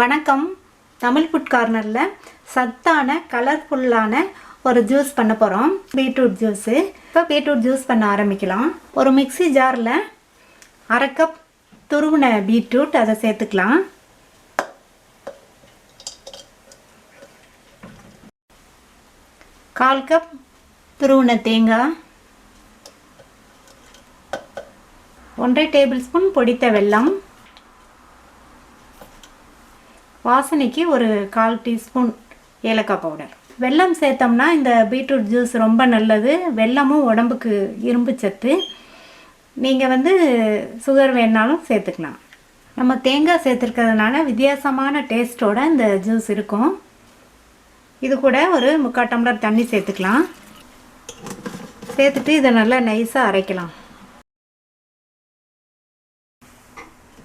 வணக்கம். தமிழ் ஃபுட் கார்னரில் சத்தான கலர்ஃபுல்லான ஒரு ஜூஸ் பண்ண போகிறோம். Beetroot juice. இப்போ பீட்ரூட் ஜூஸ் பண்ண ஆரம்பிக்கலாம். ஒரு மிக்ஸி ஜாரில் 1/2 கப் துருவின பீட்ரூட் அதை சேர்த்துக்கலாம். கால் கப் துருவின தேங்காய், 1/2 டேபிள் ஸ்பூன் பொடித்த வெல்லம், வாசனைக்கு ஒரு 1/4 டீஸ்பூன் ஏலக்காய் பவுடர். வெல்லம் சேர்த்தோம்னா இந்த பீட்ரூட் ஜூஸ் ரொம்ப நல்லது. வெல்லமும் உடம்புக்கு இரும்பு சத்து. நீங்கள் சுகர் வேணாலும் சேர்த்துக்கலாம். நம்ம தேங்காய் சேர்த்துருக்கிறதுனால வித்தியாசமான டேஸ்ட்டோட இந்த ஜூஸ் இருக்கும். இது கூட ஒரு 3/4 டம்ளர் தண்ணி சேர்த்துக்கலாம். சேர்த்துட்டு இதை நல்லா நைஸாக அரைக்கலாம்.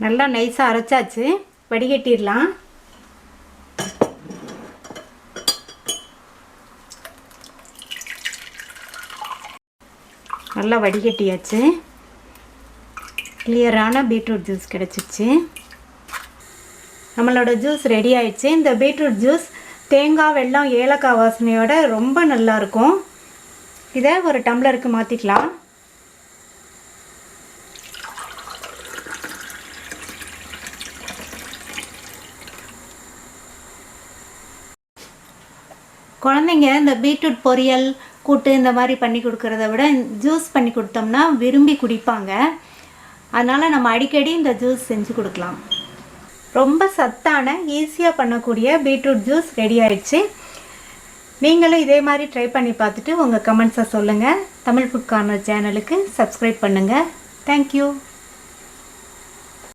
நல்லா நைஸாக அரைச்சாச்சு. வடிகட்டிடலாம். நல்லா வடிகட்டியாச்சு. கிளியரான பீட்ரூட் ஜூஸ் கிடச்சிச்சு. நம்மளோட ஜூஸ் ரெடி ஆயிடுச்சு. இந்த பீட்ரூட் ஜூஸ் தேங்காய், வெல்லம், ஏலக்காய் வாசனையோட ரொம்ப நல்லாயிருக்கும். இதை ஒரு டம்ளருக்கு மாற்றிக்கலாம். குழந்தைங்க இந்த பீட்ரூட் பொரியல், கூட்டு இந்த மாதிரி பண்ணி கொடுக்கறத விட ஜூஸ் பண்ணி கொடுத்தோம்னா விரும்பி குடிப்பாங்க. அதனால் நம்ம அடிக்கடி இந்த ஜூஸ் செஞ்சு கொடுக்கலாம். ரொம்ப சத்தான ஈஸியாக பண்ணக்கூடிய பீட்ரூட் ஜூஸ் ரெடி ஆயிடுச்சு. நீங்களும் இதே மாதிரி ட்ரை பண்ணி பார்த்துட்டு உங்கள் கமெண்ட்ஸை சொல்லுங்கள். தமிழ் ஃபுட் கார்னர் சேனலுக்கு சப்ஸ்கிரைப் பண்ணுங்கள். தேங்க்யூ.